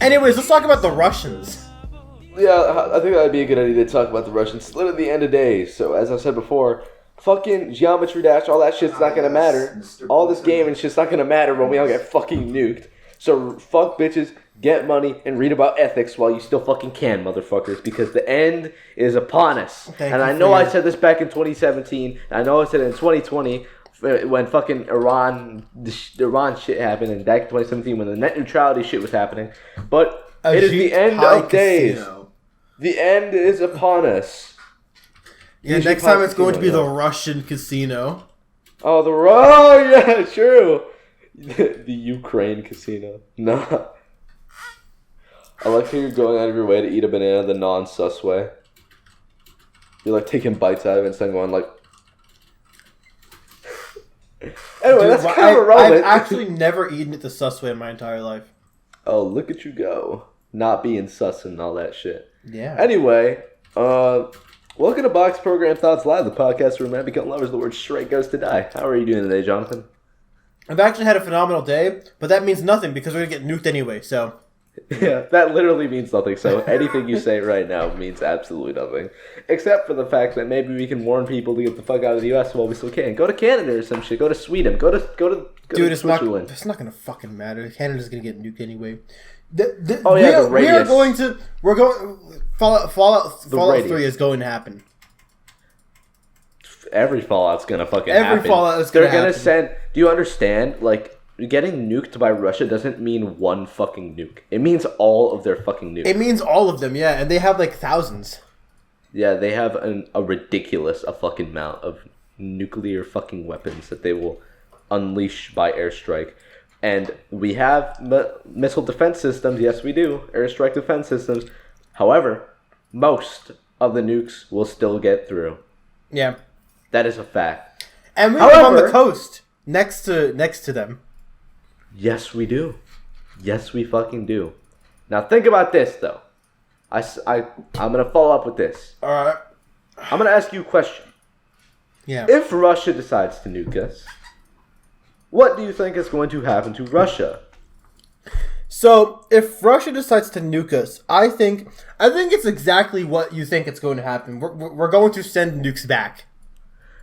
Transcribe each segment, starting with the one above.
Anyways, let's talk about the Russians. Yeah, I think that would be a good idea to talk about the Russians. It's literally the end of days. So, as I said before, fucking Geometry Dash, all that shit's not gonna matter. All this gaming shit's not gonna matter when we all get fucking nuked. So, fuck bitches, get money, and read about ethics while you still fucking can, motherfuckers. Because the end is upon us. And I know I said this back in 2017. And I know I said it in 2020 when fucking Iran shit happened. And back in 2017 when the net neutrality shit was happening. But it is the end of days. The end is upon us. Yeah, next time it's going to be the Russian casino. Oh, yeah, true. The Ukraine casino. Nah. I like how you're going out of your way to eat a banana the non-sus way. You're like taking bites out of it instead of going like... Anyway, Dude, that's kind of irrelevant. I've actually never eaten it the sus way in my entire life. Oh, look at you go. Not being sus and all that shit. Yeah. Anyway, welcome to Box Program Thoughts Live, the podcast where men become lovers, the word straight goes to die. How are you doing today, Jonathan? I've actually had a phenomenal day, but that means nothing because we're going to get nuked anyway, so... Yeah, that literally means nothing, so anything you say right now means absolutely nothing. Except for the fact that maybe we can warn people to get the fuck out of the US while we still can. Go to Canada or some shit, go to Sweden, go to Dude, it's not going to fucking matter. Canada's going to get nuked anyway. We're going Fallout 3 is going to happen. Every Fallout's going to fucking happen. Every Fallout is going to happen. They're going to send... Do you understand? Like, getting nuked by Russia doesn't mean one fucking nuke. It means all of their fucking nukes. It means all of them, yeah. And they have, like, thousands. Yeah, they have a ridiculous fucking amount of nuclear fucking weapons that they will unleash by airstrike. And we have missile defense systems. Yes, we do. Airstrike defense systems. However, most of the nukes will still get through. Yeah. That is a fact. And we live on the coast next to them. Yes, we do. Yes, we fucking do. Now, think about this, though. I'm going to follow up with this. All right. I'm going to ask you a question. Yeah. If Russia decides to nuke us, what do you think is going to happen to Russia? So, if Russia decides to nuke us, I think it's exactly what you think it's going to happen. We're going to send nukes back.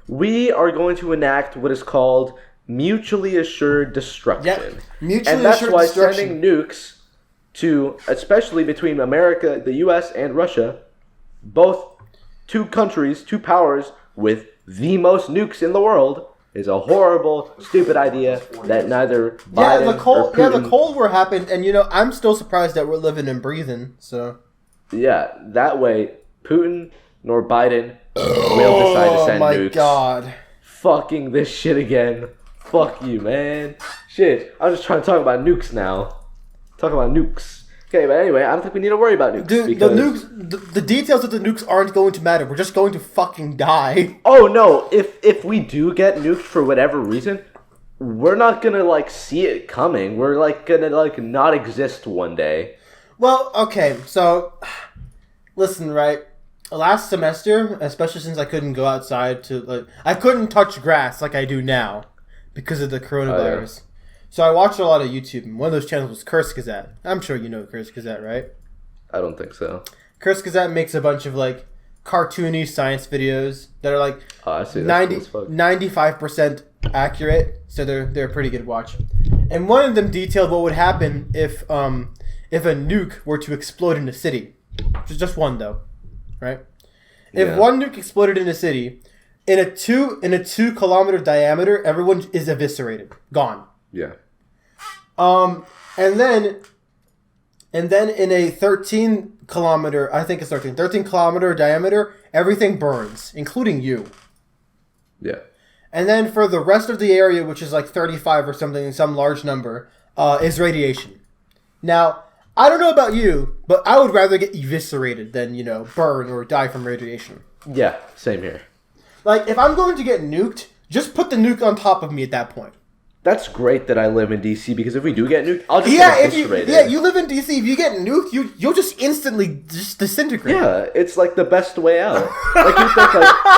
We are going to enact what is called mutually assured destruction. Yep. Mutually and that's assured why destruction. sending nukes to, especially between America, the US, and Russia, both two countries, two powers with the most nukes in the world, is a horrible, stupid idea that neither Biden or Putin... Yeah, the Cold War happened, and I'm still surprised that we're living and breathing, so... Yeah, that way, Putin nor Biden will decide to send nukes. Oh my god. Fucking this shit again. Fuck you, man. Shit, I'm just trying to talk about nukes now. Talk about nukes. Okay, but anyway, I don't think we need to worry about nukes. Dude, because... the details of the nukes aren't going to matter. We're just going to fucking die. Oh, no. If we do get nuked for whatever reason, we're not gonna, see it coming. We're, gonna, not exist one day. Well, okay, so... Listen, right? Last semester, especially since I couldn't go outside to, I couldn't touch grass like I do now because of the coronavirus. Oh, yeah. So I watched a lot of YouTube, and one of those channels was Curse Gazette. I'm sure you know Curse Gazette, right? I don't think so. Curse Gazette makes a bunch of, cartoony science videos that are, 95% accurate, so they're a pretty good watch. And one of them detailed what would happen if a nuke were to explode in a city. Just one, though, right? If one nuke exploded in a city, in a 2 kilometer diameter, everyone is eviscerated, gone. Yeah. And then in a 13 kilometer diameter, everything burns, including you. Yeah. And then for the rest of the area, which is 35 or something, some large number, is radiation. Now, I don't know about you, but I would rather get eviscerated than, burn or die from radiation. Yeah, same here. If I'm going to get nuked, just put the nuke on top of me at that point. That's great that I live in DC, because if we do get nuked, I'll just get eviscerated. You live in DC. If you get nuked, you'll just instantly just disintegrate. Yeah, it's the best way out. You think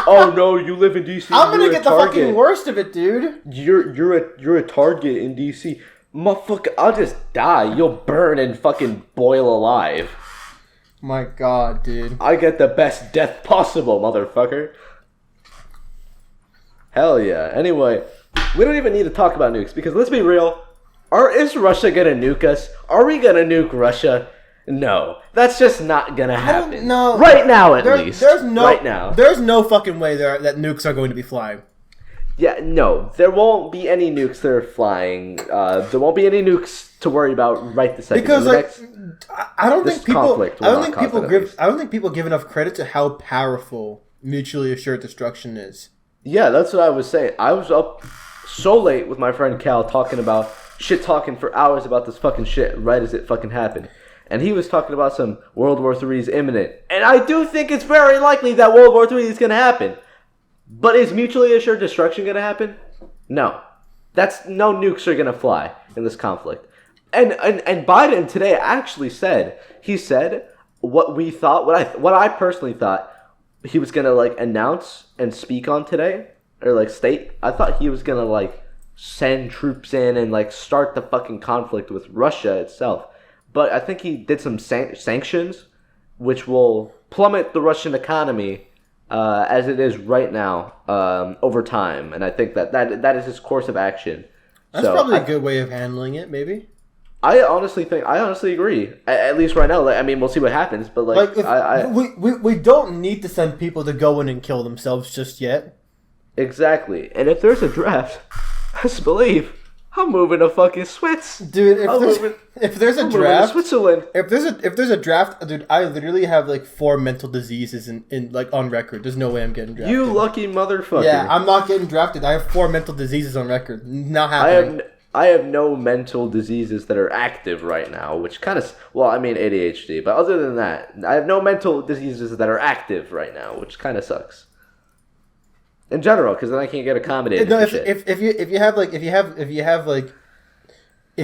oh no, you live in DC. I'm gonna get the fucking worst of it, dude. You're a target in DC. Motherfucker, I'll just die. You'll burn and fucking boil alive. My God, dude. I get the best death possible, motherfucker. Hell yeah. Anyway, we don't even need to talk about nukes because let's be real. Is Russia gonna nuke us? Are we gonna nuke Russia? No. That's just not gonna happen. No. Right now, at least. Right now. There's no fucking way that nukes are going to be flying. Yeah, no. There won't be any nukes that are flying. There won't be any nukes to worry about right this second. Because I don't think people give enough credit to how powerful mutually assured destruction is. Yeah, that's what I was saying. I was up so late with my friend Cal talking for hours about this fucking shit right as it fucking happened. And he was talking about some World War III is imminent. And I do think it's very likely that World War III is going to happen. But is mutually assured destruction going to happen? No. No nukes are going to fly in this conflict. And Biden today actually said what I personally thought he was going to announce and speak on today or state. I thought he was going to send troops in and start the fucking conflict with Russia itself. But I think he did some sanctions which will plummet the Russian economy as it is right now over time, and I think that is his course of action. That's probably a good way of handling it, maybe. I honestly agree. At least right now, we'll see what happens. But we don't need to send people to go in and kill themselves just yet. Exactly, and if there's a draft, best believe I'm moving to fucking Swiss, dude. If there's a draft, Switzerland. If there's a draft, dude, I literally have 4 mental diseases in on record. There's no way I'm getting drafted. You lucky motherfucker. Yeah, I'm not getting drafted. I have 4 mental diseases on record. Not happening. I have no mental diseases that are active right now, which kind of ADHD. But other than that, I have no mental diseases that are active right now, which kind of sucks. In general, because then I can't get accommodated. No, if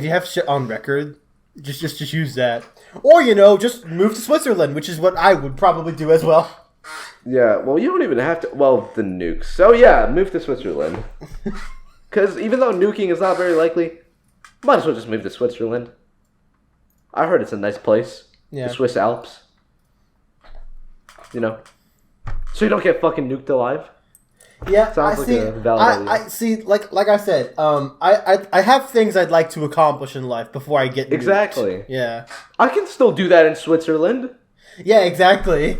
you have shit on record, just use that, or just move to Switzerland, which is what I would probably do as well. Yeah, well, you don't even have to. Well, the nukes. So yeah, move to Switzerland. Because even though nuking is not very likely, might as well just move to Switzerland. I heard it's a nice place. Yeah. The Swiss Alps. So you don't get fucking nuked alive. Yeah, I see. Like I said, I have things I'd like to accomplish in life before I get nuked. Exactly. Yeah, I can still do that in Switzerland. Yeah, exactly.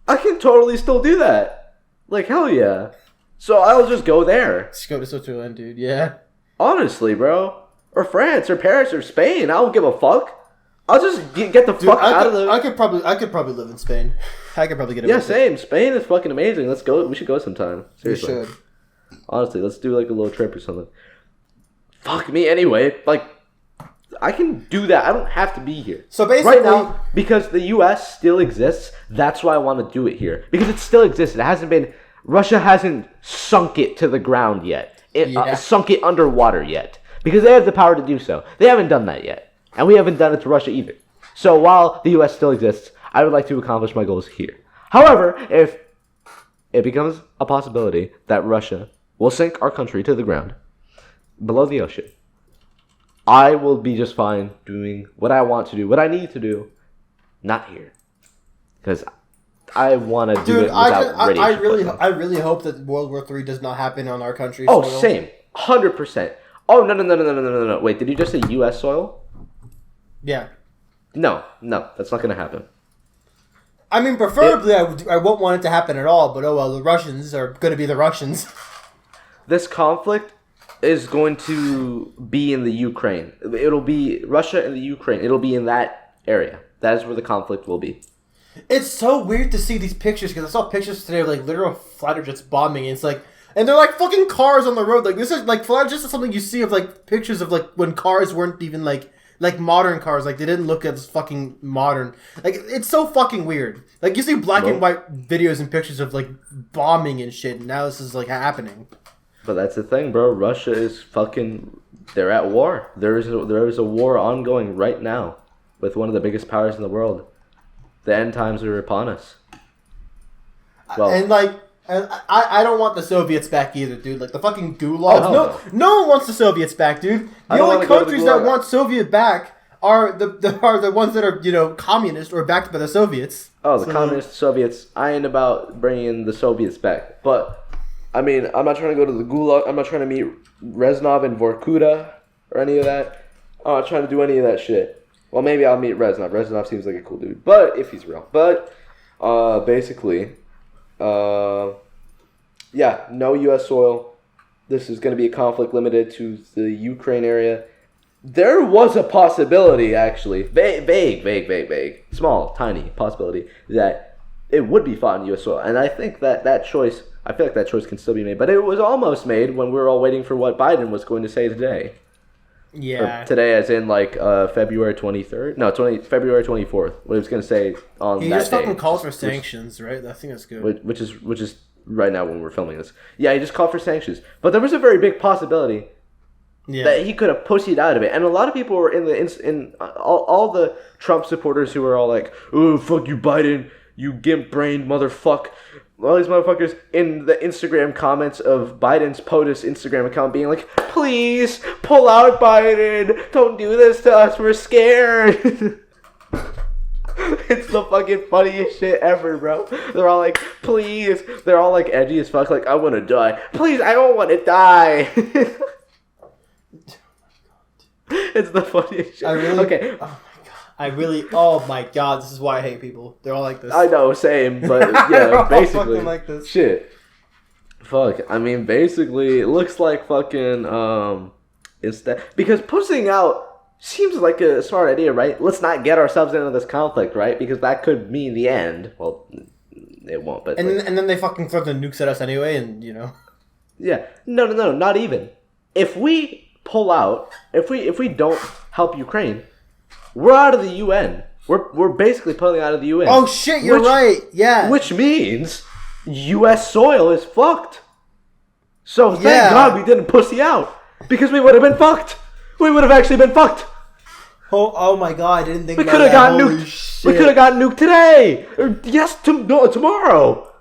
I can totally still do that. Hell yeah. So I'll just go there. Just go to Switzerland, dude. Yeah. Honestly, bro, or France, or Paris, or Spain. I don't give a fuck. I'll just get the fuck out of the. I could probably live in Spain. I could probably get. Yeah, same. Spain is fucking amazing. Let's go. We should go sometime. Seriously. We should. Honestly, let's do a little trip or something. Fuck me. Anyway, I can do that. I don't have to be here. So basically, right now, because the U.S. still exists, that's why I want to do it here. Because it still exists. It hasn't been. Russia hasn't sunk it to the ground yet. Sunk it underwater yet. Because they have the power to do so. They haven't done that yet. And we haven't done it to Russia either. So while the U.S. still exists, I would like to accomplish my goals here. However, if it becomes a possibility that Russia will sink our country to the ground below the ocean, I will be just fine doing what I want to do, what I need to do, not here. Because I want to do it without radiation. I really hope that World War III does not happen on our country's soil. Oh, same. 100%. Oh, no. Wait, did you just say U.S. soil? Yeah. No, that's not going to happen. I mean, preferably, I won't want it to happen at all, but oh well, the Russians are going to be the Russians. This conflict is going to be in the Ukraine. It'll be Russia and the Ukraine. It'll be in that area. That is where the conflict will be. It's so weird to see these pictures, because I saw pictures today of literal fighter jets bombing, and it's and they're fucking cars on the road. This is fighter jets is something you see of pictures of when cars weren't even modern cars. They didn't look as fucking modern. It's so fucking weird. You see black and white videos and pictures of bombing and shit, and now this is happening. But that's the thing, bro. Russia is fucking. They're at war. There is a war ongoing right now with one of the biggest powers in the world. The end times are upon us. Well, and And I don't want the Soviets back either, dude. Like the fucking gulags. No one wants the Soviets back, dude. The only countries that want Soviet back are the ones that are communist or backed by the Soviets. Oh, the communist Soviets. I ain't about bringing the Soviets back, but I mean, I'm not trying to go to the gulag. I'm not trying to meet Reznov and Vorkuta or any of that. I'm not trying to do any of that shit. Well, maybe I'll meet Reznov. Reznov seems like a cool dude, but if he's real. But basically. Yeah, no U.S. soil. This is going to be a conflict limited to the Ukraine area. There was a possibility, actually, vague, small, tiny possibility that it would be fought in U.S. soil. And I think that choice, I feel like that choice can still be made. But it was almost made when we were all waiting for what Biden was going to say today. Yeah. Or today, as in February 23rd? No, February 24th. What he was going to say on that day. He just fucking calls for sanctions, right? I think that's good. Which is right now when we're filming this. Yeah, he just called for sanctions. But there was a very big possibility that he could have pussied out of it. And a lot of people were in all the Trump supporters who were all like, "Oh, fuck you, Biden, you gimp-brained motherfucker." All these motherfuckers in the Instagram comments of Biden's POTUS Instagram account being like, "Please, pull out, Biden. Don't do this to us. We're scared." It's the fucking funniest shit ever, bro. They're all like, "Please." They're all like edgy as fuck. Like, "I want to die." "Please, I don't want to die." It's the funniest shit. Okay. Oh my god, this is why I hate people. They're all like this. I know, same, but yeah, basically. Like this. Shit. Fuck. I mean, basically, it looks like fucking, instead, because pushing out seems like a smart idea, right? Let's not get ourselves into this conflict, right? Because that could mean the end. Well, it won't, but. And then they fucking throw the nukes at us anyway, and Yeah. No, not even. If we pull out, if we don't help Ukraine, we're out of the UN. We're basically pulling out of the UN. Oh shit, you're right. Yeah. Which means U.S. soil is fucked. So thank God we didn't pussy out, because we would have been fucked. We would have actually been fucked. Oh my god, I didn't think we could have gotten nuked. Shit. We could have gotten nuked today. Or tomorrow.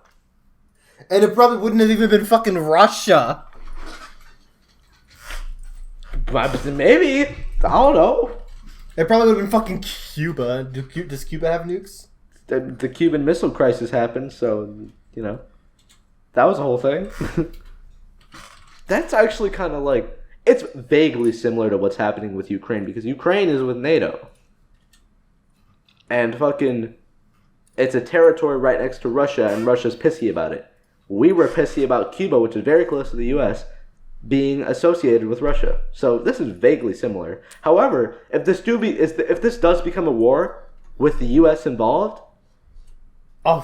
And it probably wouldn't have even been fucking Russia. But maybe. I don't know. It probably would have been fucking Cuba. Does Cuba have nukes? The Cuban Missile Crisis happened, so, that was a whole thing. That's actually kind of like, it's vaguely similar to what's happening with Ukraine, because Ukraine is with NATO. And fucking, it's a territory right next to Russia, and Russia's pissy about it. We were pissy about Cuba, which is very close to the U.S., being associated with Russia. So this is vaguely similar. However, if this does become a war with the U.S. involved,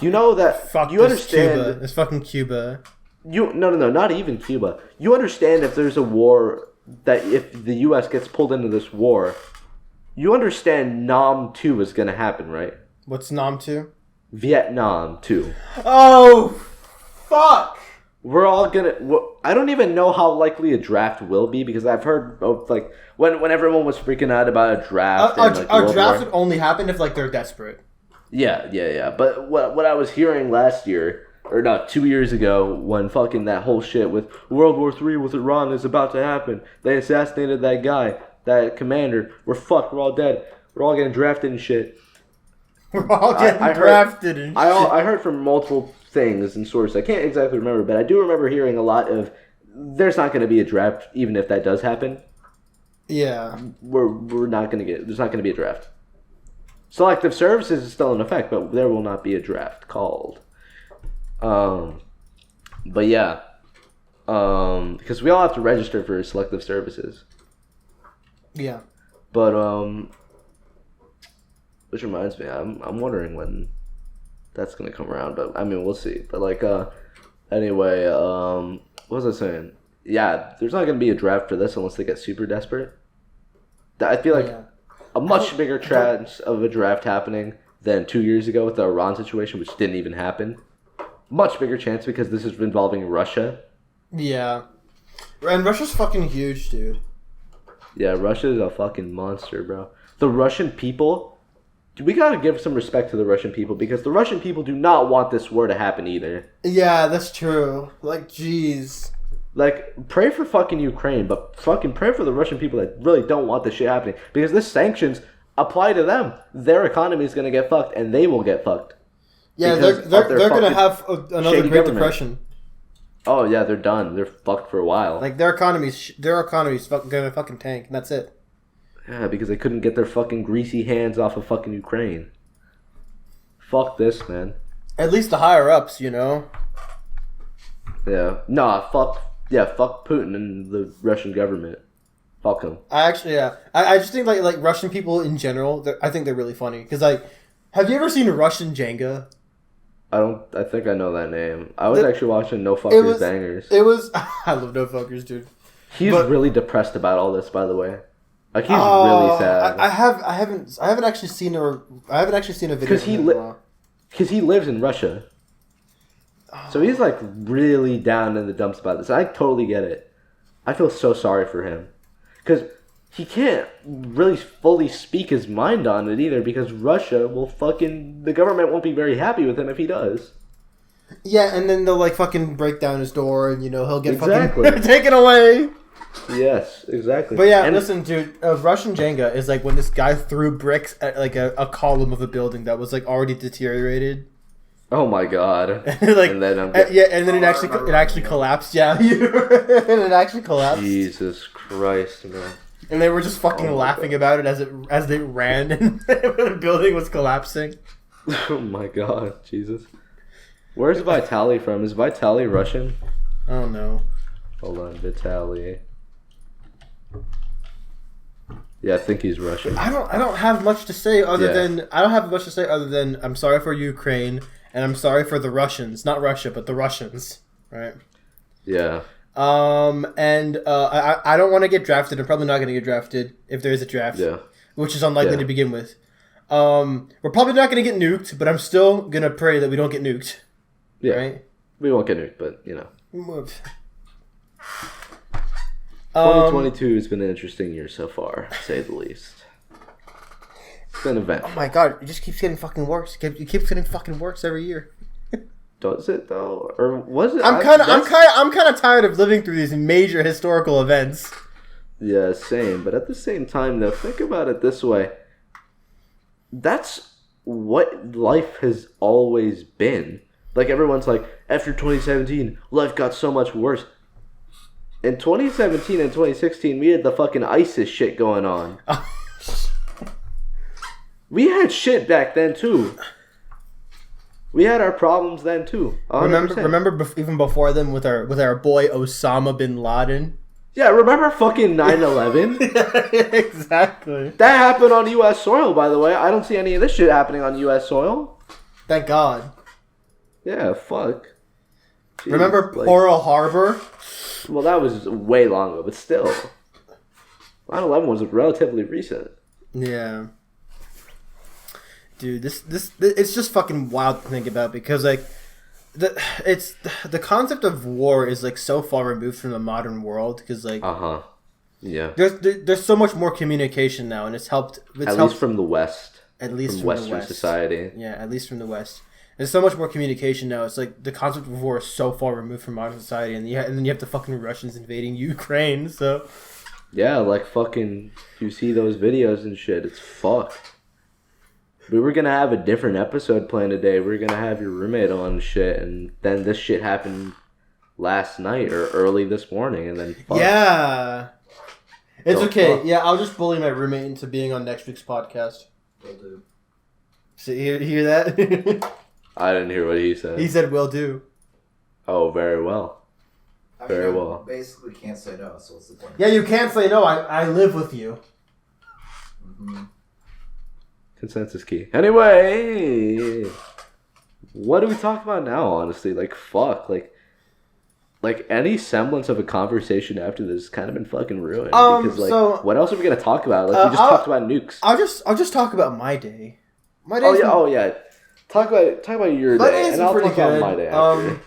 you know that you understand. Cuba. It's fucking Cuba. No, not even Cuba. You understand if there's a war, that if the U.S. gets pulled into this war, you understand Nam 2 is going to happen, right? What's Nam 2? Vietnam 2. Oh, fuck! We're all gonna. I don't even know how likely a draft will be, because I've heard when everyone was freaking out about a draft. Our draft would only happen if they're desperate. Yeah. But what I was hearing last year, or not 2 years ago, when fucking that whole shit with World War III with Iran is about to happen. They assassinated that guy, that commander. We're fucked. We're all dead. We're all getting drafted and shit. We're all getting drafted and shit. I heard from multiple things and sources. I can't exactly remember, but I do remember hearing a lot of, there's not going to be a draft, even if that does happen. Yeah. We're not going to there's not going to be a draft. Selective services is still in effect, but there will not be a draft called. But yeah. Because we all have to register for selective services. Yeah. But, which reminds me, I'm wondering when that's gonna come around, but I mean, we'll see. But anyway, what was I saying? Yeah, there's not gonna be a draft for this unless they get super desperate. I feel like a much bigger chance of a draft happening than 2 years ago with the Iran situation, which didn't even happen. Much bigger chance, because this is involving Russia. Yeah, and Russia's fucking huge, dude. Yeah, Russia is a fucking monster, bro. The Russian people. we gotta give some respect to the Russian people because the Russian people do not want this war to happen either. Yeah, that's true. Like, jeez. Like, pray for fucking Ukraine, but fucking pray for the Russian people that really don't want this shit happening because this sanctions apply to them. Their economy is gonna get fucked, and they will get fucked. Yeah, they're gonna have another Great Depression. Oh yeah, they're done. They're fucked for a while. Like their economy's gonna fucking tank, and that's it. Yeah, because they couldn't get their fucking greasy hands off of fucking Ukraine. Fuck this, man. At least the higher ups, you know. Yeah. Nah. Fuck Putin and the Russian government. Fuck them. I just think like Russian people in general. I think they're really funny because like, have you ever seen Russian Jenga? I think I know that name. I was actually watching No Fuckers Bangers. It was. I love No Fuckers, dude. He's really depressed about all this, by the way. Like he's really sad. I haven't actually seen a video. Because he lives in Russia. So he's like really down in the dumps about this. I totally get it. I feel so sorry for him. Because he can't really fully speak his mind on it either because Russia will the government won't be very happy with him if he does. Yeah, and then they'll like fucking break down his door and he'll get fucking taken away. Yes, exactly. But yeah, listen, dude, Russian Jenga is like when this guy threw bricks at like a column of a building that was like already deteriorated. Oh my god! Like, and then and then it actually collapsed. Yeah, and it actually collapsed. Jesus Christ, man! And they were just fucking laughing about it as they ran, and the building was collapsing. Oh my god, Jesus! Where's Vitaly from? Is Vitaly Russian? I don't know. Hold on, Vitaly. Yeah, I think he's Russian. I don't have much to say other than I'm sorry for Ukraine and I'm sorry for the Russians, not Russia, but the Russians, right? Yeah. And I don't want to get drafted. I'm probably not going to get drafted if there is a draft. Yeah. Which is unlikely to begin with. We're probably not going to get nuked, but I'm still going to pray that we don't get nuked. Yeah. Right? We won't get nuked, but 2022 has been an interesting year so far, to say the least. It's been an event. Oh my god, it just keeps getting fucking worse. It keeps getting fucking worse every year. Does it though, or was it? I'm kind of tired of living through these major historical events. Yeah, same. But at the same time, though, think about it this way. That's what life has always been. Like everyone's like, after 2017, life got so much worse. In 2017 and 2016, we had the fucking ISIS shit going on. We had shit back then, too. We had our problems then, too. 100%. Remember even before then with our boy Osama bin Laden? Yeah, remember fucking 9/11? Yeah, exactly. That happened on U.S. soil, by the way. I don't see any of this shit happening on U.S. soil. Thank God. Yeah, fuck. Jeez, remember Pearl Harbor? Well, that was way long ago, but still. 9/11 was relatively recent. Yeah. Dude, this it's just fucking wild to think about because like the concept of war is like so far removed from the modern world because like yeah, there's so much more communication now and it's helped from the West, at least from Western society. Yeah, at least from the West. There's so much more communication now. It's like the concept of war is so far removed from modern society, and then you have the fucking Russians invading Ukraine. So yeah, like fucking you see those videos and shit. It's fucked. We were gonna have a different episode planned today. We were gonna have your roommate on and shit, and then this shit happened last night or early this morning, and then fuck. Yeah, it's okay. Fuck. Yeah, I'll just bully my roommate into being on next week's podcast. Will do. So hear that? I didn't hear what he said. He said will do. Oh, very well. Very well. Basically can't say no, so what's the point? Yeah, you can't say no. I live with you. Mm-hmm. Consensus key. Anyway, what do we talk about now, honestly? Like, fuck. Like any semblance of a conversation after this has kind of been fucking ruined. Because, like, so, what else are we going to talk about? Like, we just talked about nukes. I'll just talk about my day. My day. Oh, yeah. Talk about your day, and I'll talk about my day after.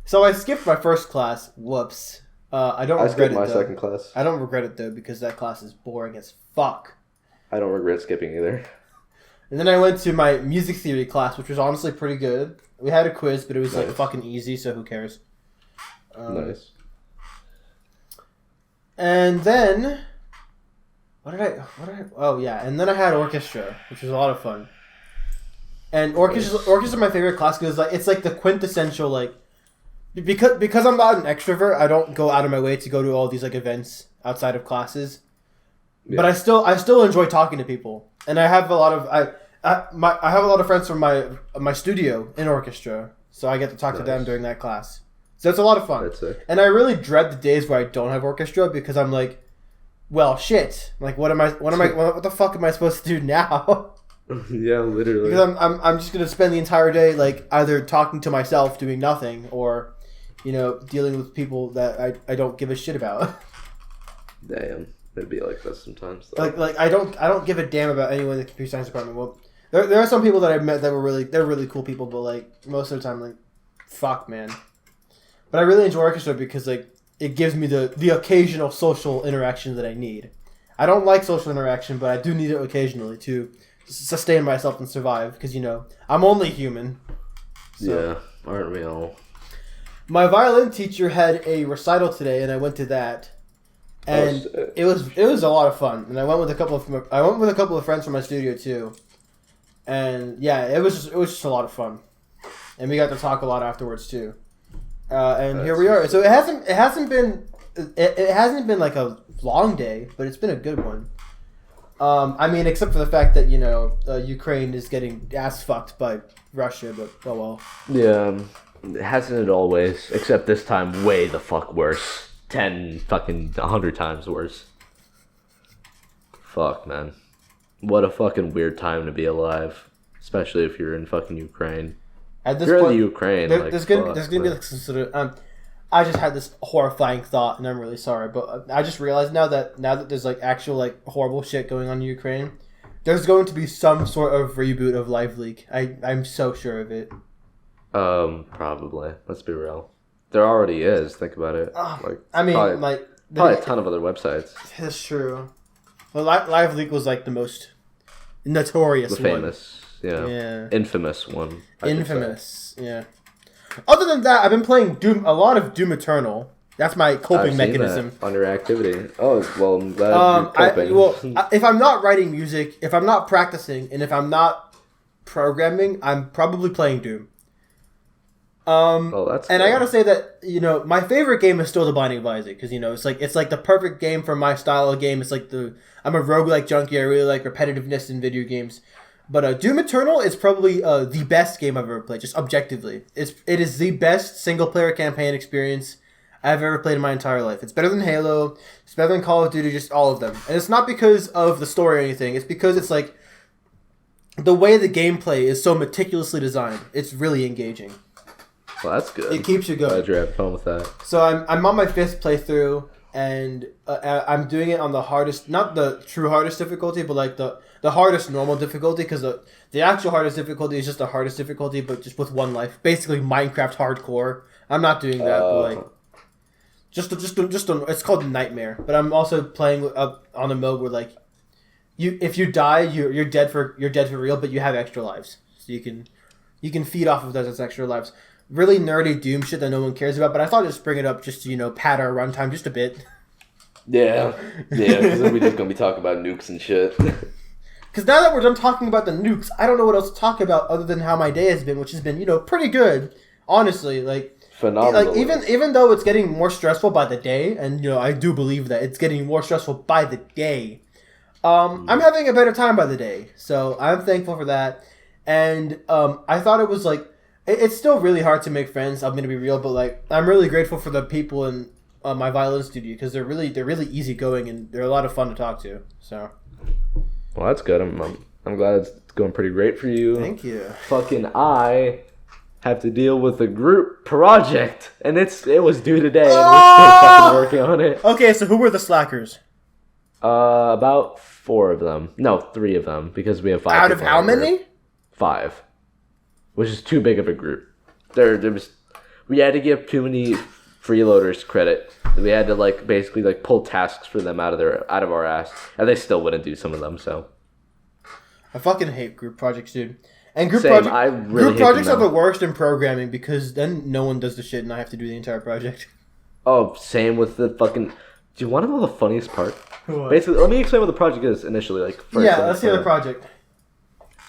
So I skipped my first class. Whoops. I skipped my second class. I don't regret it though because that class is boring as fuck. I don't regret skipping either. And then I went to my music theory class, which was honestly pretty good. We had a quiz, but it was like Nice. fucking easy, so who cares? Nice. And then, oh yeah, and then I had orchestra, which was a lot of fun. And orchestra's my favorite class because it's like the quintessential like, because I'm not an extrovert, I don't go out of my way to go to all these like events outside of classes. Yeah. But I still enjoy talking to people, and I have a lot of I have a lot of friends from my studio in orchestra, so I get to talk to them during that class. So it's a lot of fun. That's it. And I really dread the days where I don't have orchestra because I'm like, well, shit. Like, what the fuck am I supposed to do now? Yeah, literally. Because I'm just gonna spend the entire day like either talking to myself, doing nothing, or, dealing with people that I don't give a shit about. Damn, it'd be like this sometimes. Though. Like I don't give a damn about anyone in the computer science department. Well, there are some people that I've met that they're really cool people, but like most of the time, like, fuck, man. But I really enjoy orchestra because like it gives me the occasional social interaction that I need. I don't like social interaction, but I do need it occasionally to sustain myself and survive because I'm only human. So. Yeah, aren't we all? My violin teacher had a recital today, and I went to that, and it was a lot of fun. And I went with a couple of friends from my studio too, and yeah, it was just a lot of fun, and we got to talk a lot afterwards too. And here we are. So it hasn't been like a long day, but it's been a good one. I mean, except for the fact that Ukraine is getting ass fucked by Russia, but oh well. Yeah, hasn't it always? Except this time, way the fuck worse. 100 times worse. Fuck, man. What a fucking weird time to be alive, especially if you're in fucking Ukraine. At this You're point, in the Ukraine. there's gonna be like some sort of I just had this horrifying thought, and I'm really sorry, but I just realized now that there's like actual like horrible shit going on in Ukraine, there's going to be some sort of reboot of Live Leak. I'm so sure of it. Probably. Let's be real. There already is. Think about it. Probably a ton of other websites. That's true. Well, Live Leak was like the most notorious, Famous. one. Yeah. Infamous one. Infamous. Yeah. Other than that, I've been playing a lot of Doom Eternal. That's my coping mechanism. That on your activity. Oh, well, I'm glad you're coping. If I'm not writing music, if I'm not practicing, and if I'm not programming, I'm probably playing Doom. That's and cool. I gotta say that my favorite game is still The Binding of Isaac because it's like the perfect game for my style of game. It's like I'm a roguelike junkie. I really like repetitiveness in video games. But Doom Eternal is probably the best game I've ever played, just objectively. It is the best single-player campaign experience I've ever played in my entire life. It's better than Halo. It's better than Call of Duty, just all of them. And it's not because of the story or anything. It's because it's like the way the gameplay is so meticulously designed. It's really engaging. Well, that's good. It keeps you going. Glad you're having fun with that. So I'm on my 5th playthrough, and I'm doing it on the hardest, not the true hardest difficulty, but like the hardest normal difficulty, because the actual hardest difficulty is just the hardest difficulty, but just with one life. Basically, Minecraft hardcore. I'm not doing that, but like just it's called Nightmare. But I'm also playing on a mode where like if you die, you're dead for real, but you have extra lives, so you can feed off of those as extra lives. Really nerdy Doom shit that no one cares about, but I thought I'd just bring it up just to pad our runtime just a bit. Yeah, because then we're just gonna be talking about nukes and shit. Because now that we're done talking about the nukes, I don't know what else to talk about other than how my day has been, which has been, pretty good. Honestly, like phenomenal. Like even though it's getting more stressful by the day, and I do believe that it's getting more stressful by the day. I'm having a better time by the day, so I'm thankful for that. And I thought it was like it's still really hard to make friends. I'm gonna be real, but like I'm really grateful for the people in my violin studio because they're really easygoing and they're a lot of fun to talk to. So. Well, that's good. I'm glad it's going pretty great for you. Thank you. Fucking I have to deal with a group project, and it was due today, and we're still fucking working on it. Okay, so who were the slackers? About 4 of them. No, 3 of them, because we have 5. Out of how many? 5, which is too big of a group. We had to give too many freeloaders credit. We had to basically pull tasks for them out of our ass, and they still wouldn't do some of them. So I fucking hate group projects, dude. And group Same, I really group hate projects them are the now. worst in programming because then no one does the shit and I have to do the entire project. Oh, same with the fucking. Do you want to know the funniest part? What? Basically, let me explain what the project is initially. Like, first, Yeah, let's hear the project.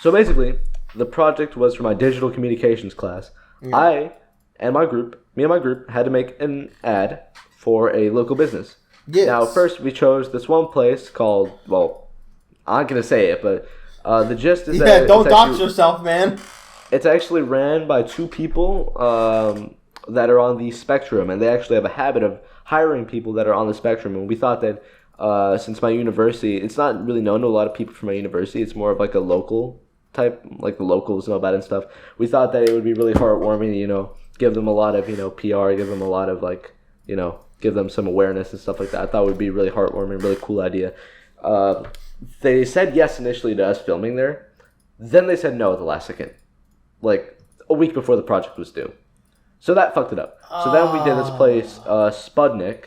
So basically, the project was for my digital communications class. Yeah. Me and my group, had to make an ad for a local business. Yes. Now, first we chose this one place called. Well, I'm not gonna say it, but the gist is that Yeah, don't it's dox actually, yourself, man. it's actually ran by two people that are on the spectrum, and they actually have a habit of hiring people that are on the spectrum. And we thought that since my university, it's not really known to a lot of people from my university. It's more of like a local type, like the locals know about it and stuff. We thought that it would be really heartwarming, give them a lot of, PR, give them a lot of like, give them some awareness and stuff like that. I thought it would be really heartwarming, really cool idea. They said yes initially to us filming there. Then they said no at the last second, like a week before the project was due. So that fucked it up. So then we did this place, Spudnik.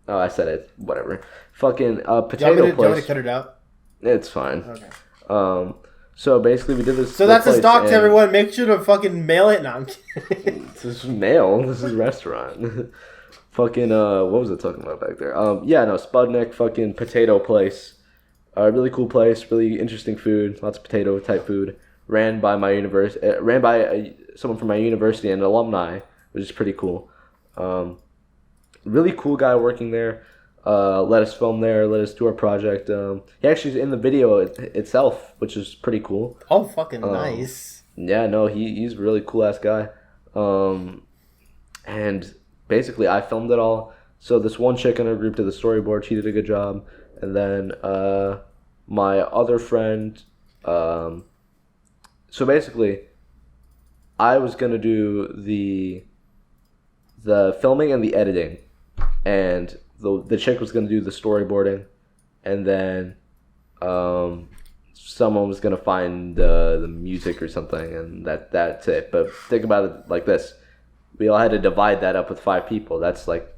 Oh, I said it. Whatever. Fucking potato Do you want me place. to cut it out? It's fine. Okay. So basically we did this. So that's a place stock to and- everyone. Make sure to fucking mail it. No, I'm kidding. This is mail. This is restaurant. Fucking what was I talking about back there? Spudnik, fucking potato place. Really cool place. Really interesting food. Lots of potato type food. Ran by my university. Ran by someone from my university and an alumni, which is pretty cool. Really cool guy working there. Let us film there. Let us do our project. He actually is in the video itself, which is pretty cool. Oh, fucking nice. Yeah, no, he's a really cool ass guy. And basically I filmed it all. So this one chick in our group did the storyboard. She did a good job. And then my other friend. So basically, I was gonna do the filming and the editing, and the chick was gonna do the storyboarding, and then someone was gonna find the music or something, and that's it. But think about it like this: we all had to divide that up with 5 people. That's like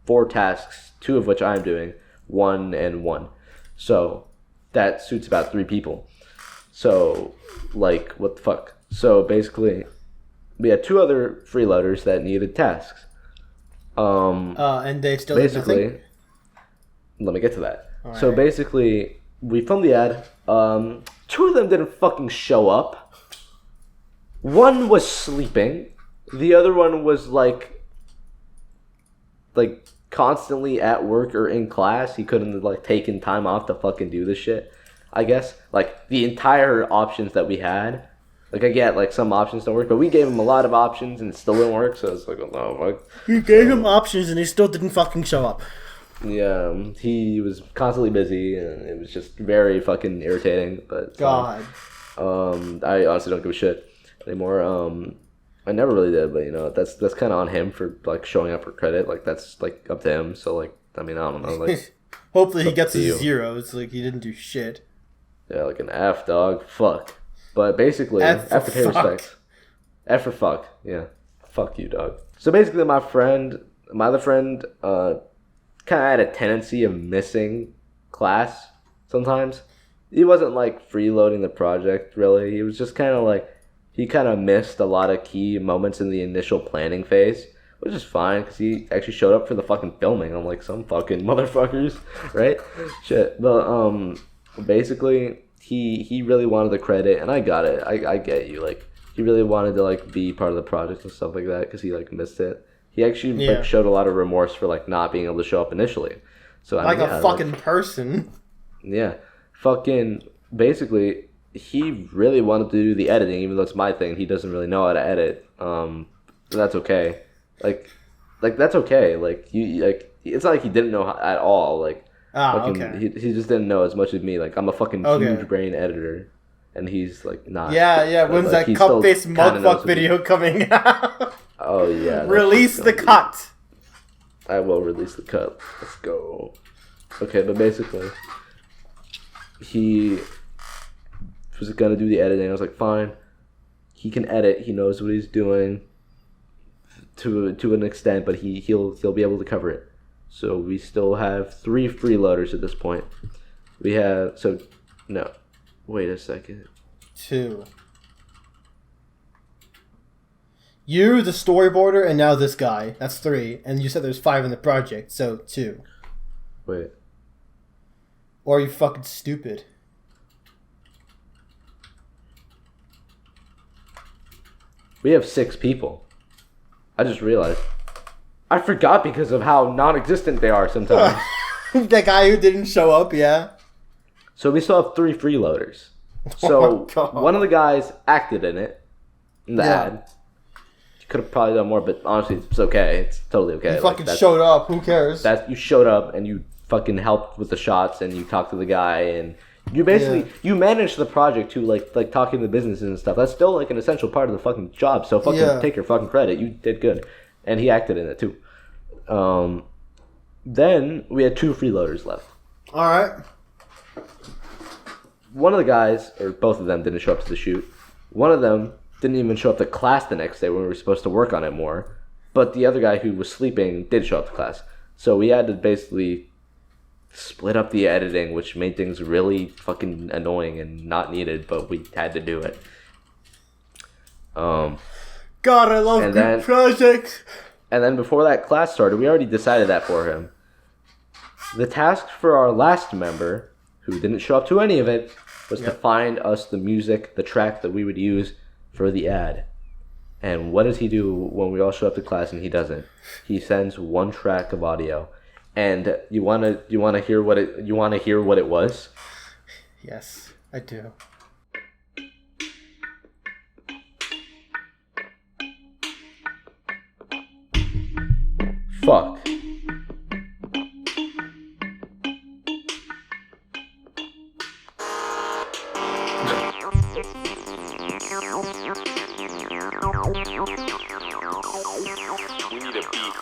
4 tasks, 2 of which I'm doing, 1 and 1. So that suits about 3 people. So, like, what the fuck? So, basically, we had 2 other freeloaders that needed tasks. And they still did Basically, nothing? let me get to that. All So, right. basically, we filmed the ad. 2 of them didn't fucking show up. One was sleeping. The other one was, like constantly at work or in class. He couldn't have, like, taken time off to fucking do this shit. I guess, like, the entire options that we had, like, I get, like, some options don't work, but we gave him a lot of options and it still didn't work, so it's like, oh, no, fuck. You gave him options and he still didn't fucking show up. Yeah, he was constantly busy, and it was just very fucking irritating, but... God. I honestly don't give a shit anymore. I never really did, but, that's kind of on him for, like, showing up for credit, like, that's, like, up to him, so, like, I mean, I don't know, like... Hopefully he up gets to his you. zeros, like he didn't do shit. Yeah, like an F, dog. Fuck. But basically, F for F for pay fuck. respect. F for fuck. Yeah. Fuck you, dog. So basically, my other friend, kind of had a tendency of missing class sometimes. He wasn't, like, freeloading the project, really. He was just kind of, like, he kind of missed a lot of key moments in the initial planning phase, which is fine, because he actually showed up for the fucking filming. I'm like, some fucking motherfuckers, right? Shit. But, basically, he really wanted the credit, and I got it. I get you. Like, he really wanted to, like, be part of the project and stuff like that, because he, like, missed it. He actually Yeah. like, showed a lot of remorse for, like, not being able to show up initially. So Like a fucking person. yeah. Fucking, basically, he really wanted to do the editing, even though it's my thing. He doesn't really know how to edit. But that's okay. Like that's okay. Like, it's not like he didn't know at all. Like, fucking, Okay. he just didn't know as much as me. Like, I'm a fucking Okay. huge brain editor, and he's like not. Yeah. But, When's like, that he still cup-faced kinda knows mugfuck what video coming out? Oh yeah. that's Release the gonna be- cut. I will release the cut. Let's go. Okay, but basically, he was gonna do the editing. I was like, fine. He can edit. He knows what he's doing to an extent, but he'll be able to cover it. So we still have 3 freeloaders at this point. We have Wait a second. 2. You, the storyboarder, and now this guy. That's 3. And you said there's 5 in the project, so 2. Wait. Or are you fucking stupid? We have 6 people. I just realized. I forgot because of how non-existent they are sometimes. The guy who didn't show up, yeah. So we still have 3 freeloaders. Oh So my God. one of the guys acted in it, in the Yeah. ad. You could have probably done more, but honestly, it's okay. It's totally okay. You fucking showed up. Who cares? You showed up and you fucking helped with the shots and you talked to the guy and you basically you managed the project to like talking to the businesses and stuff. That's still like an essential part of the fucking job. So fucking take your fucking credit. You did good, and he acted in it too. Then we had 2 freeloaders left. All right. One of the guys, or both of them, didn't show up to the shoot. One of them didn't even show up to class the next day when we were supposed to work on it more. But the other guy who was sleeping did show up to class. So we had to basically split up the editing, which made things really fucking annoying and not needed, but we had to do it. God, I love group projects. And then before that class started, we already decided that for him. The task for our last member, who didn't show up to any of it, was to find us the music, the track that we would use for the ad. And what does he do when we all show up to class and he doesn't? He sends 1 track of audio. And you wanna hear what it was? Yes, I do. Fuck. We need a beat.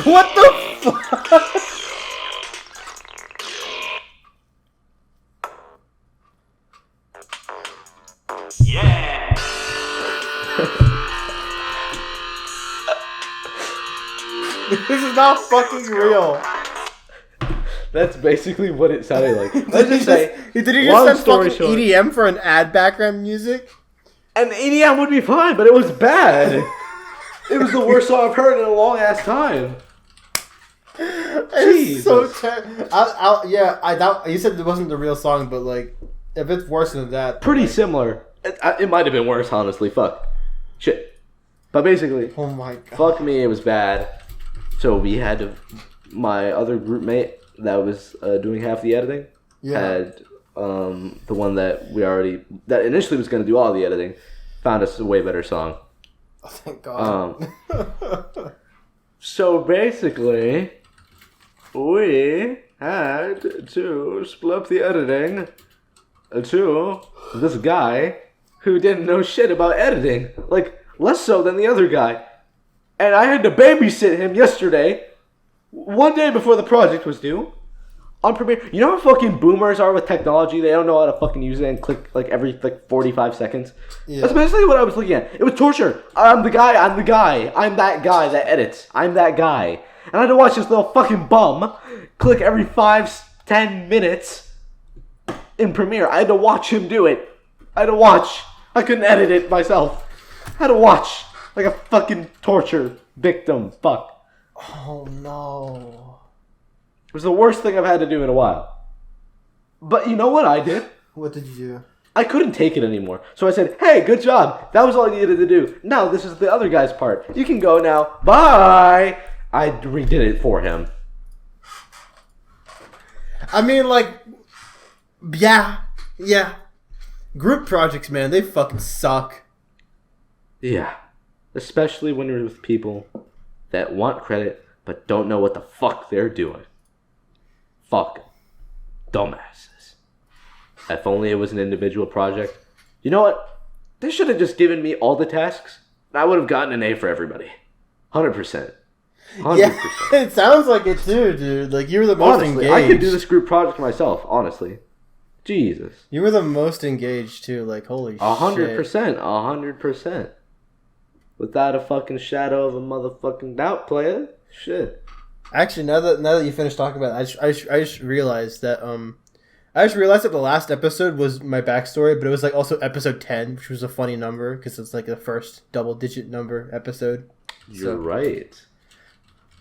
What the fuck? Yeah. This is not fucking real. That's basically what it sounded like. Let's Did just say, he just long send story fucking short, EDM for an ad background music? and EDM would be fine, but it was bad. It was the worst song I've heard in a long ass time. It's so terrible. I doubt you said it wasn't the real song, but like, if it's worse than that, Pretty like, similar. It might have been worse, honestly. Fuck. Shit. But basically, oh my god. fuck me, it was bad. So we had to. My other group mate that was doing half the editing had the one that that initially was going to do all the editing found us a way better song. Oh, thank God. So basically, we had to split up the editing to this guy who didn't know shit about editing. Like, less so than the other guy. And I had to babysit him yesterday, one day before the project was due, on Premiere. You know how fucking boomers are with technology? They don't know how to fucking use it and click like every 45 seconds. Yeah. That's basically what I was looking at. It was torture. I'm the guy. I'm that guy that edits. I'm that guy. And I had to watch this little fucking bum click every 5-10 minutes in Premiere. I had to watch him do it. I had to watch. I couldn't edit it myself. I had to watch like a fucking torture victim. Fuck. Oh no. It was the worst thing I've had to do in a while. But you know what I did? What did you do? I couldn't take it anymore. So I said, hey, good job. That was all I needed to do. Now this is the other guy's part. You can go now. Bye. I redid it for him. I mean, like, yeah. Group projects, man, they fucking suck. Yeah. Especially when you're with people that want credit but don't know what the fuck they're doing. Fuck. Dumbasses. If only it was an individual project. You know what? They should have just given me all the tasks, and I would have gotten an A for everybody. 100%. 100%. Yeah, it sounds like it too, dude. Like, you were the most Honestly, engaged. I could do this group project myself, honestly. Jesus. You were the most engaged too, like, holy shit. 100%. 100%. Without a fucking shadow of a motherfucking doubt, player. Shit. Actually, now that you finished talking about it, I just realized that the last episode was my backstory, but it was like also episode 10, which was a funny number because it's like the first double-digit number episode. You're right.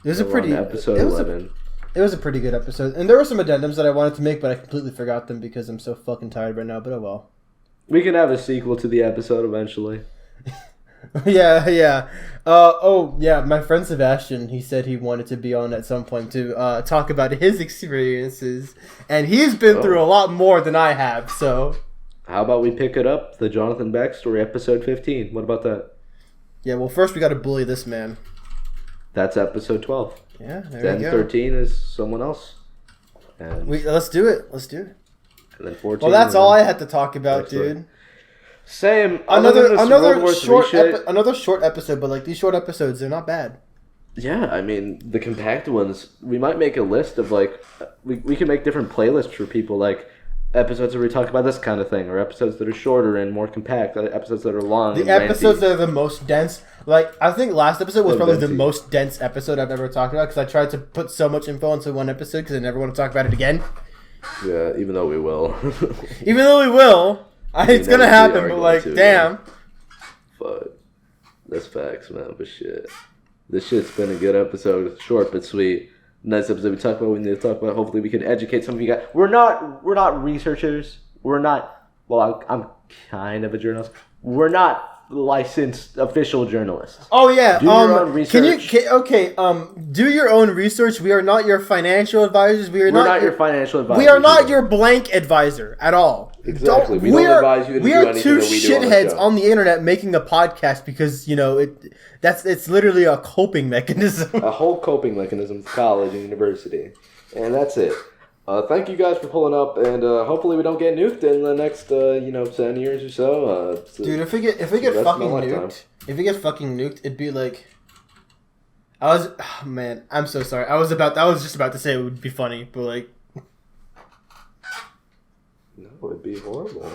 It was a pretty episode 11. It was a pretty good episode, and there were some addendums that I wanted to make, but I completely forgot them because I'm so fucking tired right now. But oh well. We can have a sequel to the episode eventually. Yeah. My friend Sebastian, he said he wanted to be on at some point to talk about his experiences, and he's been through a lot more than I have. So, how about we pick it up, the Jonathan backstory, episode 15? What about that? Yeah. Well, first we got to bully this man. That's episode 12. Yeah. There Then you go. 13 is someone else. And Let's do it. And then 14. Well, that's all I had to talk about, Excellent. dude. Same. Another short episode, but like these short episodes, they're not bad. Yeah, I mean the compact ones. We might make a list of like we can make different playlists for people, like episodes where we talk about this kind of thing, or episodes that are shorter and more compact, episodes that are long. The episodes that are the most dense. Like I think last episode was probably the most dense episode I've ever talked about because I tried to put so much info into one episode because I never want to talk about it again. Yeah, even though we will. It's gonna happen, but like, damn. Fuck. That's facts, man. But shit. This shit's been a good episode. Short but sweet. Nice episode. We talk about what we need to talk about. Hopefully we can educate some of you guys. We're not researchers. We're not, well, I'm kind of a journalist. We're not licensed official journalists. Oh yeah. Do your own research. Do your own research. We are not your financial advisors. We're not your financial advisors. We are not your blank advisor at all. Exactly. We don't advise you to do anything two that we do on the shitheads show. on the internet making a podcast because it's literally a coping mechanism. A whole coping mechanism for college and university, and that's it. Thank you guys for pulling up, and hopefully we don't get nuked in the next 10 years or so. Dude, if we get fucking nuked, it'd be like I'm so sorry. I was just about to say it would be funny, but like no, it'd be horrible.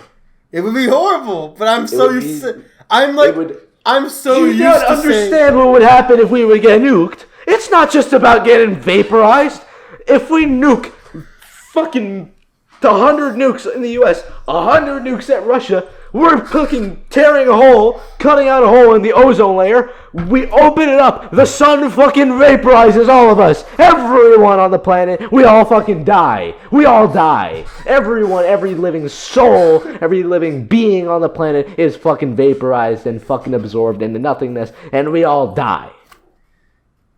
It would be horrible, but I'm so used to You don't understand what would happen if we would get nuked. It's not just about getting vaporized. If we nuke fucking 100 nukes in the U.S., 100 nukes at Russia, we're fucking tearing a hole, cutting out a hole in the ozone layer. We open it up. The sun fucking vaporizes all of us. Everyone on the planet. We all fucking die. We all die. Everyone, every living soul, every living being on the planet is fucking vaporized and fucking absorbed into nothingness, and we all die.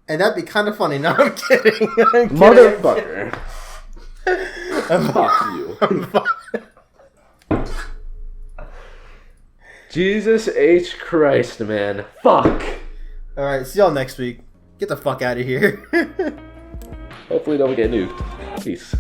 And that'd be kind of funny. No, I'm kidding. Motherfucker. Fuck you. Jesus H. Christ, man. Fuck. Alright, see y'all next week. Get the fuck out of here. Hopefully don't get nuked. Peace.